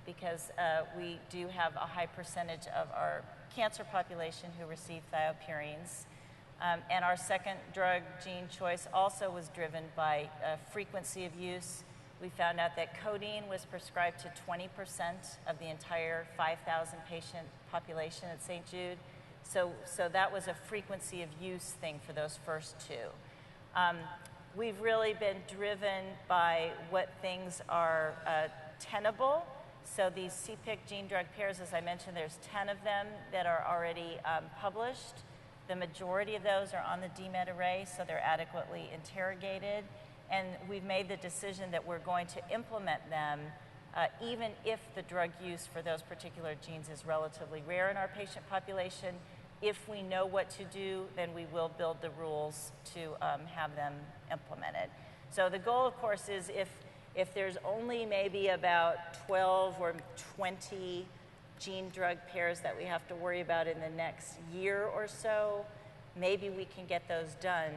because we do have a high percentage of our cancer population who receive thiopurines. And our second drug gene choice also was driven by frequency of use. We found out that codeine was prescribed to 20% of the entire 5,000 patient population at St. Jude. So that was a frequency of use thing for those first two. We've really been driven by what things are tenable. So these CPIC gene drug pairs, as I mentioned, there's 10 of them that are already published. The majority of those are on the DMET array, so they're adequately interrogated. And we've made the decision that we're going to implement them even if the drug use for those particular genes is relatively rare in our patient population. If we know what to do, then we will build the rules to have them implemented. So the goal, of course, is if there's only maybe about 12 or 20 gene drug pairs that we have to worry about in the next year or so, maybe we can get those done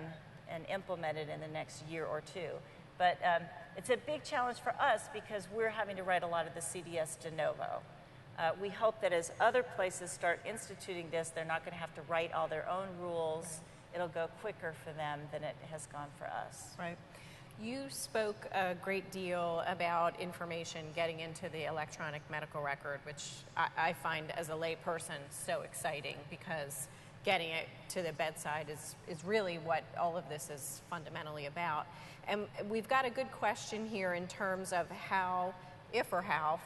and implemented in the next year or two. But it's a big challenge for us because we're having to write a lot of the CDS de novo. We hope that as other places start instituting this, they're not going to have to write all their own rules. It'll go quicker for them than it has gone for us. Right. You spoke a great deal about information getting into the electronic medical record, which I find as a layperson so exciting, because getting it to the bedside is really what all of this is fundamentally about. And we've got a good question here in terms of how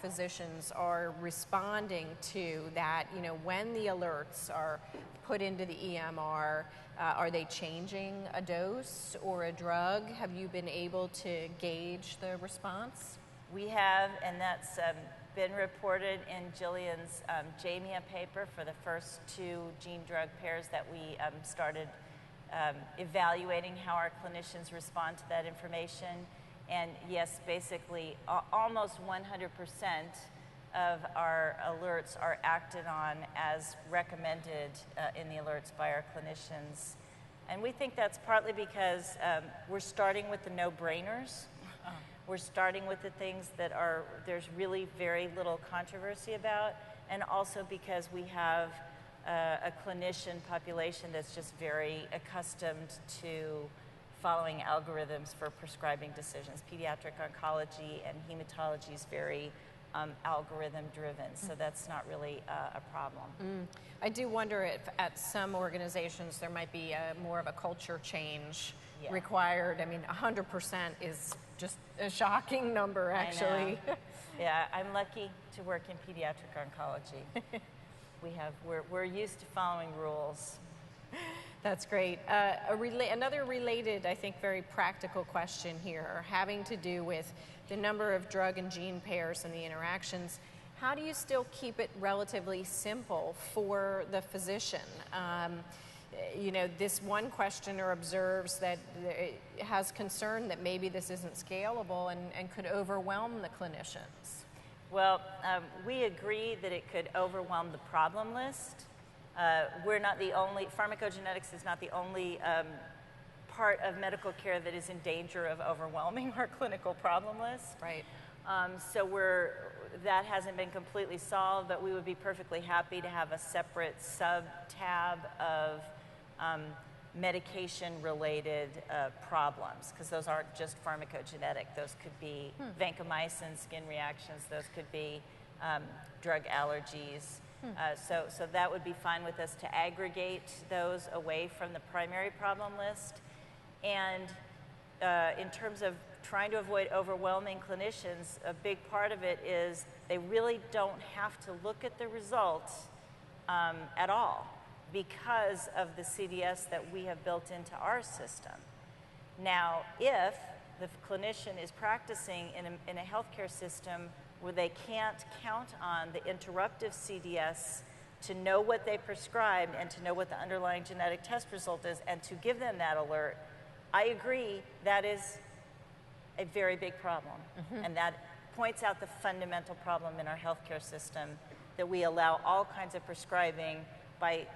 physicians are responding to that, when the alerts are put into the EMR, are they changing a dose or a drug? Have you been able to gauge the response? We have, and that's been reported in Jillian's JAMIA paper for the first two gene drug pairs that we started evaluating how our clinicians respond to that information. And yes, basically almost 100% of our alerts are acted on as recommended in the alerts by our clinicians. And we think that's partly because we're starting with the no-brainers. We're starting with the things that there's really very little controversy about, and also because we have a clinician population that's just very accustomed to following algorithms for prescribing decisions. Pediatric oncology and hematology is very algorithm-driven, so that's not really a problem. I do wonder if at some organizations there might be more of a culture change required. I mean, 100% is just a shocking number, actually. Yeah, I'm lucky to work in pediatric oncology. We're used to following rules. That's great. Another related, I think, very practical question here, having to do with the number of drug and gene pairs and the interactions. How do you still keep it relatively simple for the physician? This one questioner observes that it has concern that maybe this isn't scalable and could overwhelm the clinicians. Well, we agree that it could overwhelm the problem list. We're not the only, pharmacogenetics is not the only part of medical care that is in danger of overwhelming our clinical problem list. Right. So that hasn't been completely solved, but we would be perfectly happy to have a separate sub-tab of medication-related problems, because those aren't just pharmacogenetic. Those could be vancomycin, skin reactions. Those could be drug allergies. So that would be fine with us to aggregate those away from the primary problem list. And in terms of trying to avoid overwhelming clinicians, a big part of it is they really don't have to look at the results at all because of the CDS that we have built into our system. Now, if the clinician is practicing in a healthcare system where they can't count on the interruptive CDS to know what they prescribed and to know what the underlying genetic test result is and to give them that alert, I agree that is a very big problem. And that points out the fundamental problem in our healthcare system, that we allow all kinds of prescribing by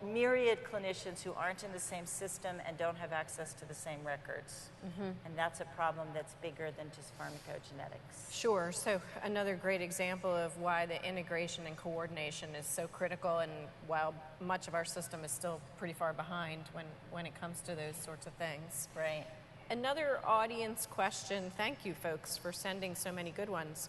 myriad clinicians who aren't in the same system and don't have access to the same records. And that's a problem that's bigger than just pharmacogenetics. Sure. So another great example of why the integration and coordination is so critical, and while much of our system is still pretty far behind when it comes to those sorts of things. Right. Another audience question, thank you folks for sending so many good ones.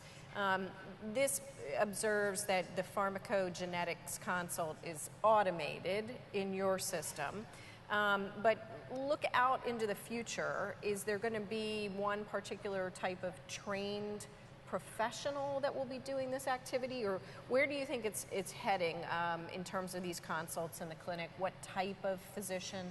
This observes that the pharmacogenetics consult is automated in your system, but look out into the future. Is there going to be one particular type of trained professional that will be doing this activity, or where do you think it's heading in terms of these consults in the clinic? What type of physician?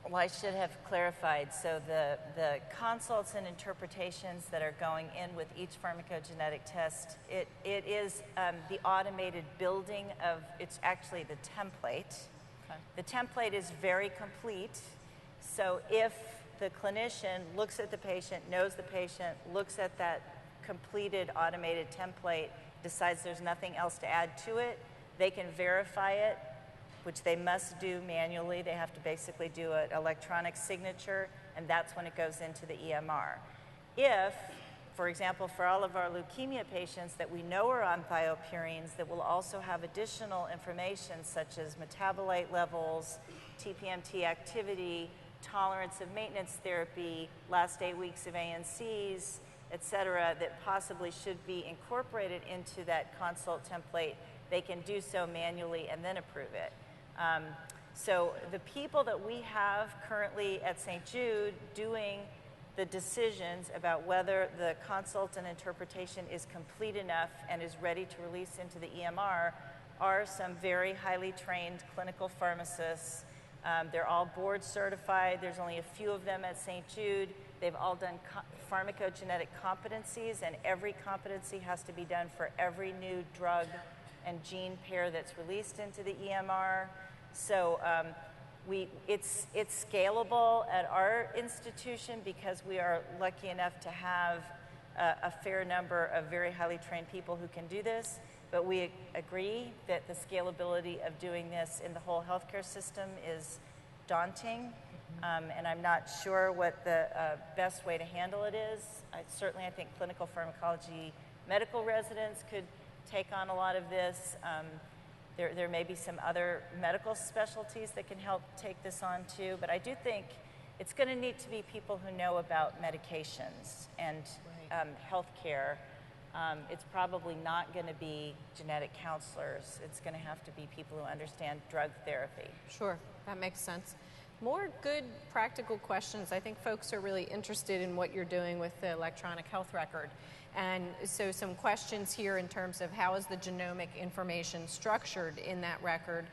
Well, I should have clarified. So the consults and interpretations that are going in with each pharmacogenetic test, it is the automated building of, it's actually the template. Okay. The template is very complete. So if the clinician looks at the patient, knows the patient, looks at that completed automated template, decides there's nothing else to add to it, they can verify it, which they must do manually. They have to basically do an electronic signature, and that's when it goes into the EMR. If, for example, for all of our leukemia patients that we know are on thiopurines that will also have additional information such as metabolite levels, TPMT activity, tolerance of maintenance therapy, last 8 weeks of ANCs, et cetera, that possibly should be incorporated into that consult template, they can do so manually and then approve it. So the people that we have currently at St. Jude doing the decisions about whether the consult and interpretation is complete enough and is ready to release into the EMR are some very highly trained clinical pharmacists. They're all board certified. There's only a few of them at St. Jude. They've all done pharmacogenetic competencies, and every competency has to be done for every new drug and gene pair that's released into the EMR. So it's scalable at our institution because we are lucky enough to have a fair number of very highly trained people who can do this. But we agree that the scalability of doing this in the whole healthcare system is daunting. And I'm not sure what the best way to handle it is. Certainly, I think clinical pharmacology medical residents could take on a lot of this. There may be some other medical specialties that can help take this on too, but I do think it's going to need to be people who know about medications and healthcare. It's probably not going to be genetic counselors. It's going to have to be people who understand drug therapy. Sure, that makes sense. More good practical questions. I think folks are really interested in what you're doing with the electronic health record. And so some questions here in terms of how is the genomic information structured in that record?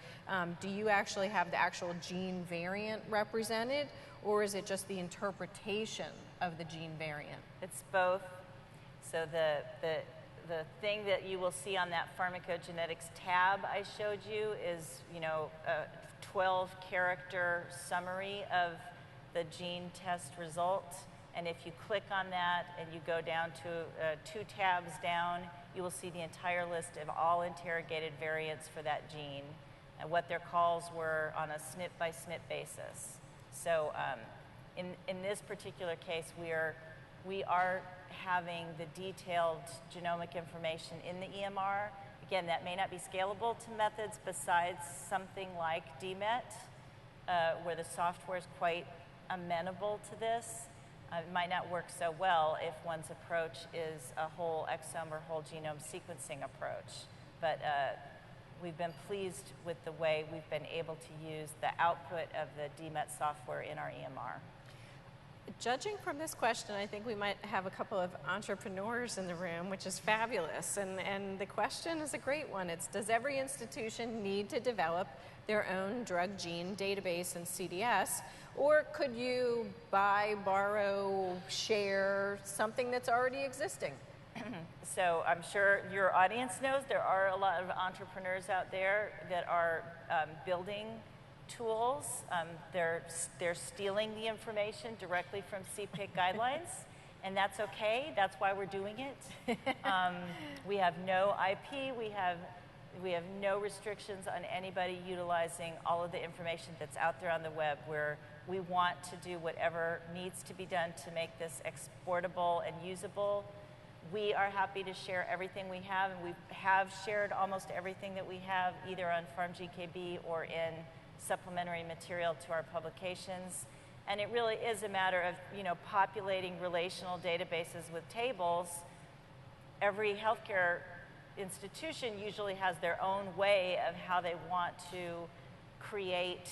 Do you actually have the actual gene variant represented, or is it just the interpretation of the gene variant? It's both. So the thing that you will see on that pharmacogenetics tab I showed you is, a 12-character summary of the gene test result. And if you click on that and you go down to 2 tabs down, you will see the entire list of all interrogated variants for that gene and what their calls were on a SNP by SNP basis. So in this particular case, we are having the detailed genomic information in the EMR. Again, that may not be scalable to methods besides something like DMET, where the software is quite amenable to this. It might not work so well if one's approach is a whole exome or whole genome sequencing approach. But we've been pleased with the way we've been able to use the output of the DMET software in our EMR. Judging from this question, I think we might have a couple of entrepreneurs in the room, which is fabulous. And the question is a great one. It's, does every institution need to develop their own drug gene database and CDS? Or could you buy, borrow, share something that's already existing? So I'm sure your audience knows there are a lot of entrepreneurs out there that are building tools. They're stealing the information directly from CPIC guidelines, and that's okay. That's why we're doing it. We have no IP. We have no restrictions on anybody utilizing all of the information that's out there on the web, where we want to do whatever needs to be done to make this exportable and usable. We are happy to share everything we have, and we have shared almost everything that we have either on PharmGKB or in supplementary material to our publications. And it really is a matter of, populating relational databases with tables. Every healthcare institution usually has their own way of how they want to create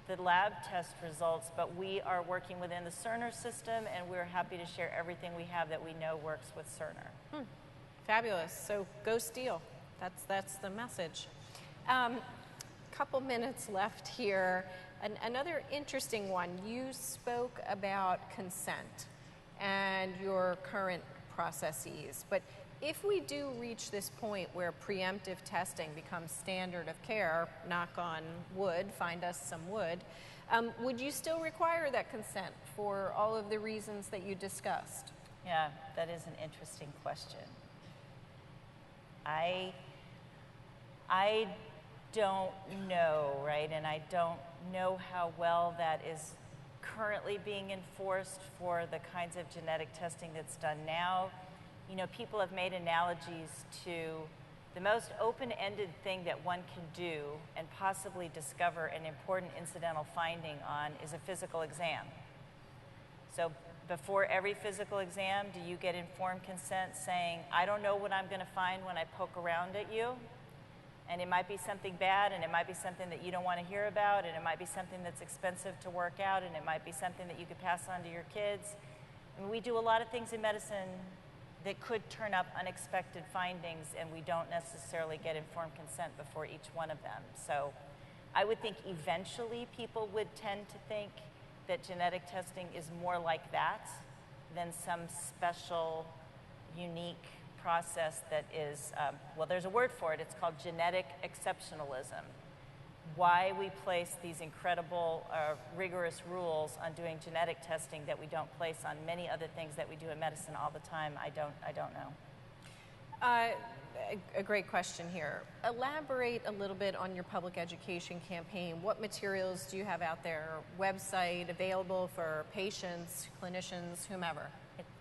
the lab test results, but we are working within the Cerner system, and we're happy to share everything we have that we know works with Cerner. Fabulous. So go steal. That's the message. Couple minutes left here. Another interesting one. You spoke about consent and your current processes, but if we do reach this point where preemptive testing becomes standard of care, knock on wood, find us some wood, would you still require that consent for all of the reasons that you discussed? Yeah, that is an interesting question. I don't know, right? And I don't know how well that is currently being enforced for the kinds of genetic testing that's done now. People have made analogies to the most open-ended thing that one can do and possibly discover an important incidental finding on is a physical exam. So before every physical exam, do you get informed consent saying, I don't know what I'm going to find when I poke around at you? And it might be something bad, and it might be something that you don't want to hear about, and it might be something that's expensive to work out, and it might be something that you could pass on to your kids. And we do a lot of things in medicine that could turn up unexpected findings, and we don't necessarily get informed consent before each one of them. So I would think eventually people would tend to think that genetic testing is more like that than some special, unique process that is, well, there's a word for it. It's called genetic exceptionalism. Why we place these incredible, rigorous rules on doing genetic testing that we don't place on many other things that we do in medicine all the time, I don't know. A great question here. Elaborate a little bit on your public education campaign. What materials do you have out there? Website available for patients, clinicians, whomever?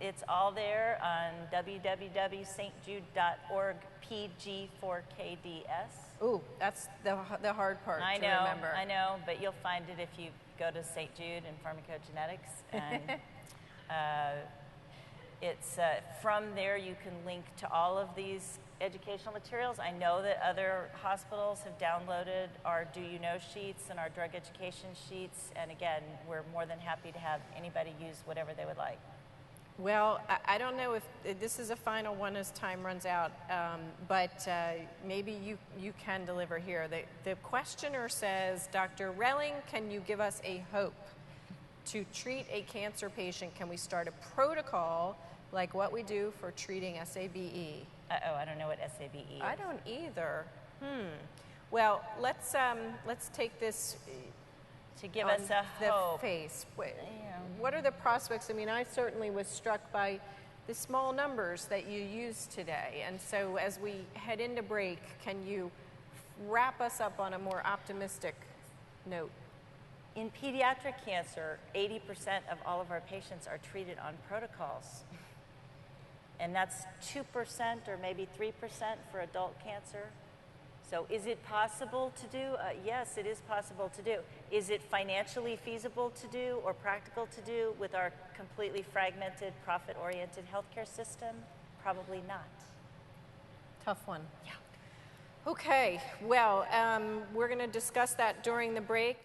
It's all there on www.stjude.org PG4KDS. Ooh, that's the hard part to remember. I know, but you'll find it if you go to St. Jude and Pharmacogenetics. And it's from there you can link to all of these educational materials. I know that other hospitals have downloaded our Do You Know sheets and our drug education sheets. And again, we're more than happy to have anybody use whatever they would like. Well, I don't know if this is a final one as time runs out, but maybe you can deliver here. The questioner says, Dr. Relling, can you give us a hope to treat a cancer patient? Can we start a protocol like what we do for treating SABE? Uh-oh, I don't know what SABE is. I don't either. Well, let's take this to give us a hope. Face. what are the prospects? I mean, I certainly was struck by the small numbers that you used today. And so as we head into break, can you wrap us up on a more optimistic note? In pediatric cancer, 80% of all of our patients are treated on protocols. And that's 2% or maybe 3% for adult cancer. So is it possible to do? Yes, it is possible to do. Is it financially feasible to do or practical to do with our completely fragmented, profit-oriented healthcare system? Probably not. Tough one. Yeah. Okay, well, we're going to discuss that during the break.